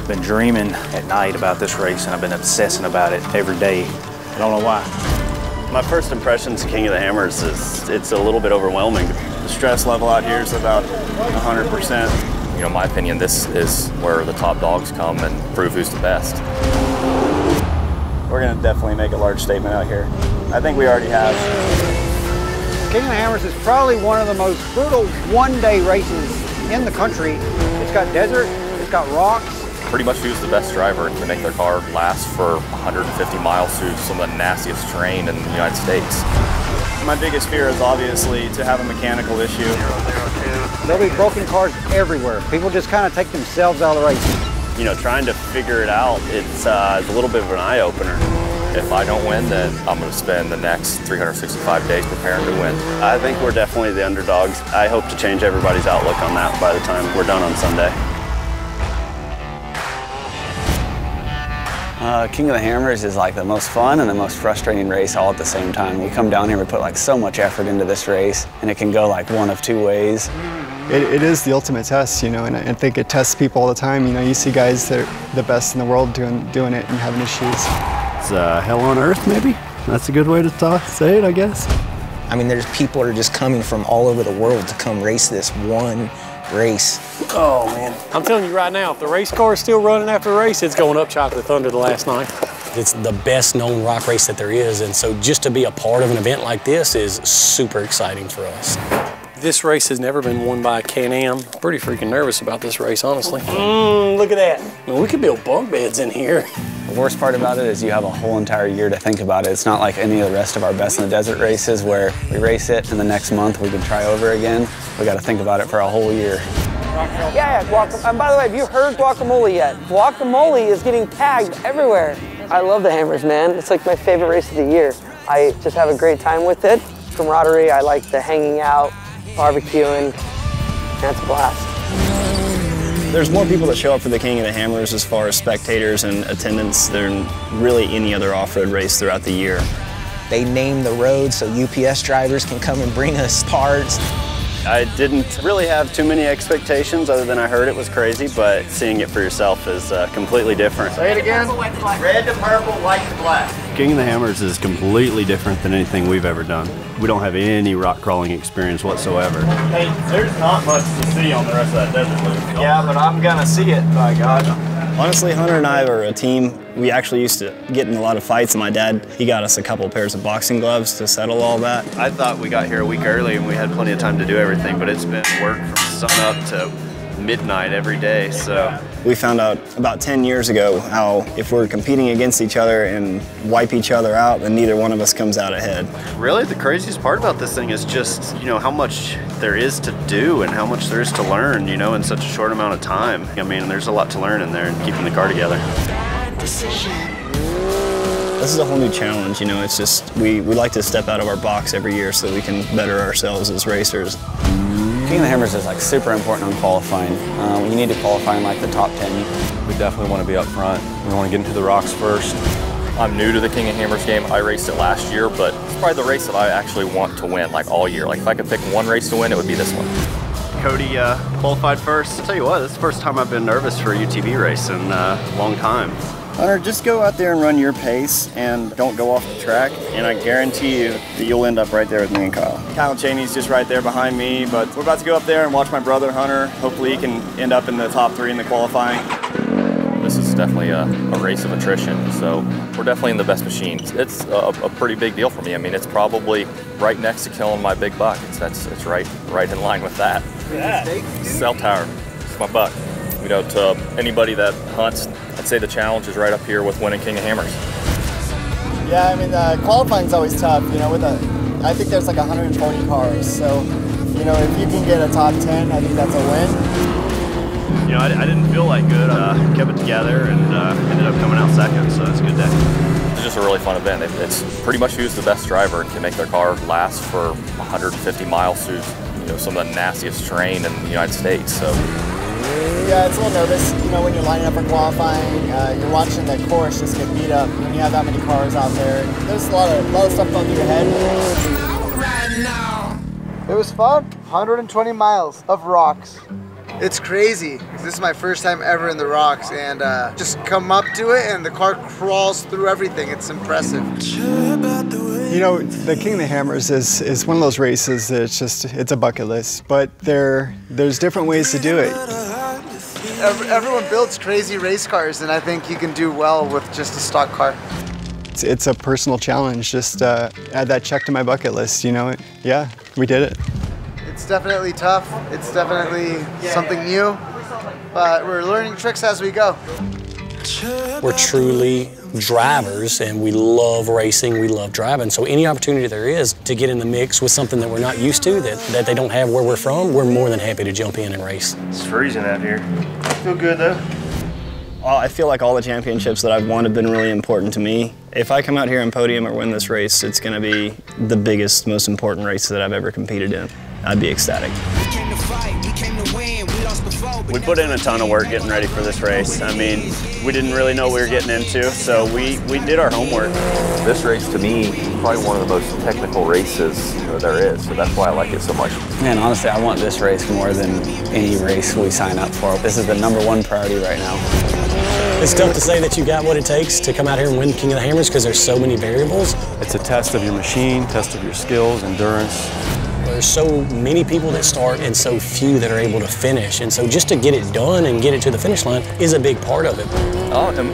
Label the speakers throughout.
Speaker 1: Been dreaming at night about this race, and I've been obsessing about it every day. I don't know why.
Speaker 2: My first impressions of King of the Hammers is it's a little bit overwhelming. The stress level out here is about 100%.
Speaker 3: You know, in my opinion, this is where the top dogs come and prove who's the best.
Speaker 2: We're going to definitely make a large statement out here. I think we already have.
Speaker 4: King of the Hammers is probably one of the most brutal one-day races in the country. It's got desert, it's got rocks.
Speaker 3: Pretty much who's the best driver and can make their car last for 150 miles through some of the nastiest terrain in the United States.
Speaker 2: My biggest fear is obviously to have a mechanical issue.
Speaker 4: There'll be broken cars everywhere. People just kind of take themselves out of the race.
Speaker 2: You know, trying to figure it out, it's a little bit of an eye-opener.
Speaker 3: If I don't win, then I'm going to spend the next 365 days preparing to win.
Speaker 2: I think we're definitely the underdogs. I hope to change everybody's outlook on that by the time we're done on Sunday.
Speaker 5: King of the Hammers is like the most fun and the most frustrating race all at the same time. We come down here, we put like so much effort into this race, and it can go like one of two ways.
Speaker 6: It is the ultimate test, you know, and I think it tests people all the time. You know, you see guys that are the best in the world doing it and having issues.
Speaker 7: It's hell on earth, maybe? That's a good way to say it, I guess.
Speaker 8: I mean, there's people that are just coming from all over the world to come race this one race.
Speaker 9: Oh, man. I'm telling you right now, if the race car is still running after the race, it's going up Chocolate Thunder the last night. It's the best known rock race that there is, and so just to be a part of an event like this is super exciting for us. This race has never been won by a Can-Am. Pretty freaking nervous about this race, honestly. Look at that. Well, we could build bunk beds in here.
Speaker 5: The worst part about it is you have a whole entire year to think about it. It's not like any of the rest of our Best in the Desert races where we race it and the next month we can try over again. We got to think about it for a whole year.
Speaker 10: Yeah, and by the way, have you heard Guacamole yet? Guacamole is getting tagged everywhere. I love the Hammers, man. It's like my favorite race of the year. I just have a great time with it. Camaraderie, I like the hanging out, barbecuing. That's a blast.
Speaker 2: There's more people that show up for the King of the Hammers as far as spectators and attendance than really any other off-road race throughout the year.
Speaker 8: They name the road so UPS drivers can come and bring us parts.
Speaker 2: I didn't really have too many expectations other than I heard it was crazy, but seeing it for yourself is completely different.
Speaker 4: Say it again.
Speaker 11: Red to purple, white to black.
Speaker 7: King of the Hammers is completely different than anything we've ever done. We don't have any rock crawling experience whatsoever.
Speaker 2: Hey, there's not much to see on the rest of that desert loop.
Speaker 11: Yeah, but I'm gonna see it, by God.
Speaker 2: Honestly, Hunter and I are a team. We actually used to get in a lot of fights, and my dad, he got us a couple of pairs of boxing gloves to settle all that. I thought we got here a week early and we had plenty of time to do everything, but it's been work from sun up to midnight every day, so. We found out about 10 years ago how if we're competing against each other and wipe each other out, then neither one of us comes out ahead. Really, the craziest part about this thing is just, you know, how much there is to do and how much there is to learn, you know, in such a short amount of time. I mean, there's a lot to learn in there and keeping the car together. This is a whole new challenge, you know, it's just, we like to step out of our box every year so that we can better ourselves as racers.
Speaker 5: King of the Hammers is like super important on qualifying. You need to qualify in like the top 10.
Speaker 3: We definitely want to be up front. We want to get into the rocks first. I'm new to the King of Hammers game. I raced it last year, but it's probably the race that I actually want to win, like all year. Like if I could pick one race to win, it would be this one.
Speaker 2: Cody qualified first. I'll tell you what, this is the first time I've been nervous for a UTV race in a long time. Hunter, just go out there and run your pace and don't go off the track, and I guarantee you that you'll end up right there with me and Kyle. Kyle Chaney's just right there behind me, but we're about to go up there and watch my brother Hunter. Hopefully he can end up in the top 3 in the qualifying.
Speaker 3: This is definitely a race of attrition, so we're definitely in the best machines. It's a pretty big deal for me. I mean, it's probably right next to killing my big buck. It's right in line with that.
Speaker 11: Yeah.
Speaker 3: Cell tower, it's my buck. You know, to anybody that hunts, I'd say the challenge is right up here with winning King of Hammers.
Speaker 12: Yeah, I mean, qualifying's always tough. You know, I think there's like 140 cars, so you know, if you can get a top 10, I think that's a win.
Speaker 2: You know, I didn't feel like good. Kept it together and ended up coming out second, so it's a good day.
Speaker 3: It's just a really fun event. It's pretty much who's the best driver and can make their car last for 150 miles through, you know, some of the nastiest terrain in the United States. So.
Speaker 12: Yeah, it's a little nervous, you know, when you're lining up for qualifying, you're watching the course just get beat up when you have that many cars out there. There's a lot of stuff going through your head. It was fun, 120 miles of rocks.
Speaker 13: It's crazy. This is my first time ever in the rocks, and just come up to it and the car crawls through everything. It's impressive.
Speaker 6: You know, the King of the Hammers is one of those races that it's a bucket list, but there's different ways to do it.
Speaker 13: Everyone builds crazy race cars, and I think you can do well with just a stock car.
Speaker 6: It's a personal challenge. Just add that check to my bucket list, you know? Yeah, we did it.
Speaker 13: It's definitely tough. It's definitely something new, but we're learning tricks as we go.
Speaker 9: We're truly drivers, and we love racing, we love driving. So any opportunity there is to get in the mix with something that we're not used to, that they don't have where we're from, we're more than happy to jump in and race.
Speaker 7: It's freezing out here. Feel good though.
Speaker 2: Well, I feel like all the championships that I've won have been really important to me. If I come out here and podium or win this race, it's going to be the biggest, most important race that I've ever competed in. I'd be ecstatic.
Speaker 7: We put in a ton of work getting ready for this race. I mean, we didn't really know what we were getting into, so we did our homework.
Speaker 3: This race, to me, is probably one of the most technical races there is, so that's why I like it so much.
Speaker 5: Man, honestly, I want this race more than any race we sign up for. This is the #1 priority right now.
Speaker 9: It's tough to say that you got what it takes to come out here and win King of the Hammers because there's so many variables.
Speaker 7: It's a test of your machine, test of your skills, endurance.
Speaker 9: There's so many people that start and so few that are able to finish. And so just to get it done and get it to the finish line is a big part of it.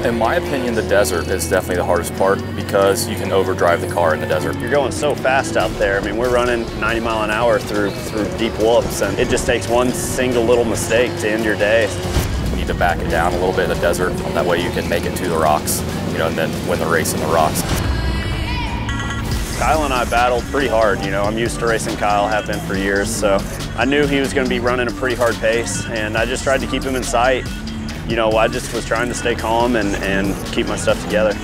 Speaker 3: In my opinion, the desert is definitely the hardest part because you can overdrive the car in the desert.
Speaker 2: You're going so fast out there. I mean, we're running 90 mile an hour through deep whoops, and it just takes one single little mistake to end your day.
Speaker 3: You need to back it down a little bit in the desert, that way you can make it to the rocks, and then win the race in the rocks.
Speaker 2: Kyle and I battled pretty hard, I'm used to racing Kyle, have been for years, so I knew he was going to be running a pretty hard pace, and I just tried to keep him in sight. I just was trying to stay calm and keep my stuff together.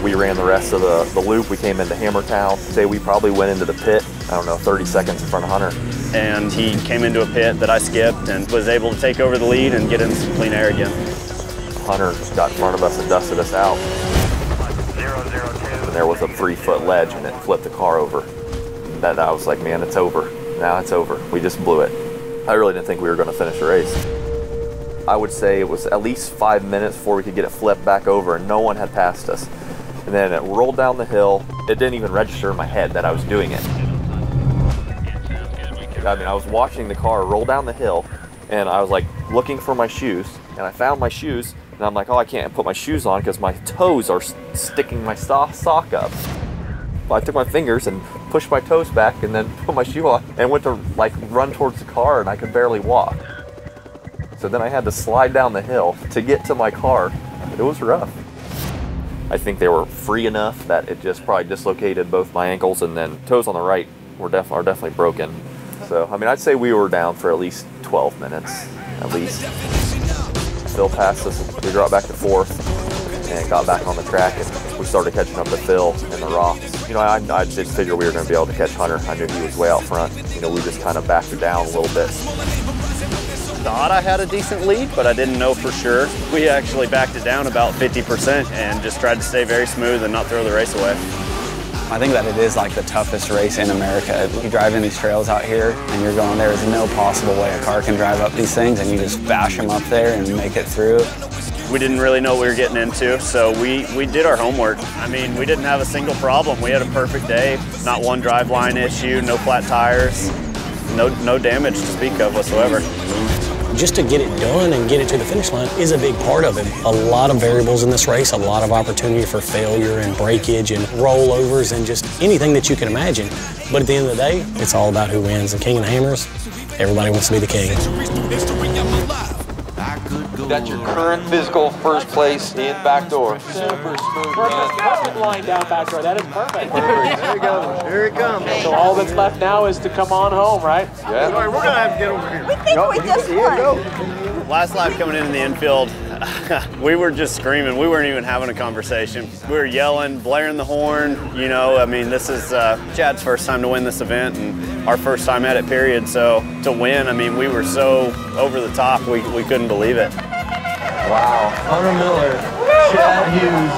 Speaker 3: We ran the rest of the loop. We came into Hammertown. Say we probably went into the pit, 30 seconds in front of Hunter.
Speaker 2: And he came into a pit that I skipped and was able to take over the lead and get in some clean air again.
Speaker 3: Hunter got in front of us and dusted us out. And there was a 3-foot ledge and it flipped the car over. That I was like, man, it's over. Now it's over. We just blew it. I really didn't think we were going to finish the race. I would say it was at least 5 minutes before we could get it flipped back over, and no one had passed us. And then it rolled down the hill. It didn't even register in my head that I was doing it. I mean, I was watching the car roll down the hill, and I was like looking for my shoes, and I found my shoes, and I'm like, oh, I can't put my shoes on because my toes are sticking my sock up. I took my fingers and pushed my toes back and then put my shoe on and went to run towards the car, and I could barely walk. So then I had to slide down the hill to get to my car. It was rough. I think they were free enough that it just probably dislocated both my ankles, and then toes on the right are definitely broken. So, I mean, I'd say we were down for at least 12 minutes, at least. Phil passed us, we dropped back to 4th and got back on the track, and we started catching up to Phil in the rocks. I did figure we were going to be able to catch Hunter. I knew he was way out front. We just kind of backed it down a little bit.
Speaker 2: Thought I had a decent lead, but I didn't know for sure. We actually backed it down about 50% and just tried to stay very smooth and not throw the race away.
Speaker 5: I think that it is like the toughest race in America. You drive in these trails out here and you're going, there is no possible way a car can drive up these things, and you just bash them up there and make it through.
Speaker 2: We didn't really know what we were getting into, so we did our homework. I mean, we didn't have a single problem. We had a perfect day, not one driveline issue, no flat tires, no damage to speak of whatsoever.
Speaker 9: Just to get it done and get it to the finish line is a big part of it. A lot of variables in this race, a lot of opportunity for failure and breakage and rollovers and just anything that you can imagine. But at the end of the day, it's all about who wins. And King of the Hammers, everybody wants to be the king.
Speaker 14: That's your current physical first place in back door.
Speaker 15: Super smooth. Perfect line down back door. That is perfect.
Speaker 13: There we go. Here it comes.
Speaker 15: So all that's left now is to come on home, right?
Speaker 14: Yeah.
Speaker 13: All right, we're going to have to get over here.
Speaker 16: We think we just won.
Speaker 2: Last lap coming in the infield, we were just screaming. We weren't even having a conversation. We were yelling, blaring the horn. I mean, this is Chad's first time to win this event and our first time at it, period. So to win, I mean, we were so over the top, we couldn't believe it.
Speaker 14: Wow. Hunter Miller, Chad Hughes,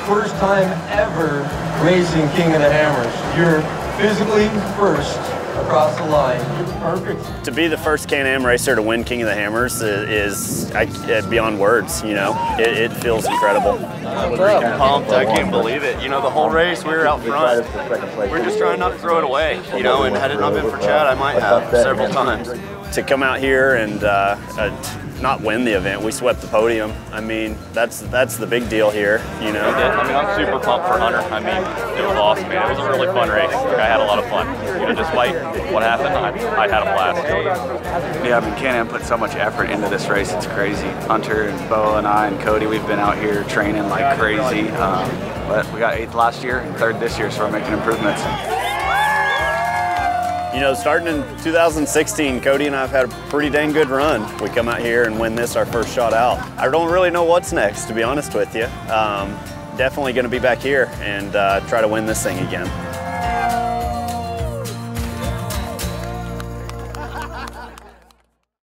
Speaker 14: first time ever racing King of the Hammers. You're physically first across the line. Perfect.
Speaker 7: To be the first Can-Am racer to win King of the Hammers is beyond words, you know. It feels incredible.
Speaker 17: I'm pumped, I can't believe it. You know, the whole race, we were out front. We're just trying not to throw it away, you know, and had it not been for Chad, I might have several times.
Speaker 7: To come out here and not win the event, we swept the podium. I mean, that's the big deal here, you know.
Speaker 3: I mean, I'm super pumped for Hunter. I mean, it was awesome, man. It was a really fun race. Like, I had a lot of fun. You know, despite what happened, I had a blast.
Speaker 5: Yeah, I mean, Can-Am put so much effort into this race. It's crazy. Hunter and Bo and I and Cody, we've been out here training like crazy. But we got 8th last year and 3rd this year, so we're making improvements.
Speaker 7: You know, starting in 2016, Cody and I have had a pretty dang good run. We come out here and win this our first shot out. I don't really know what's next, to be honest with you. Definitely going to be back here and try to win this thing again.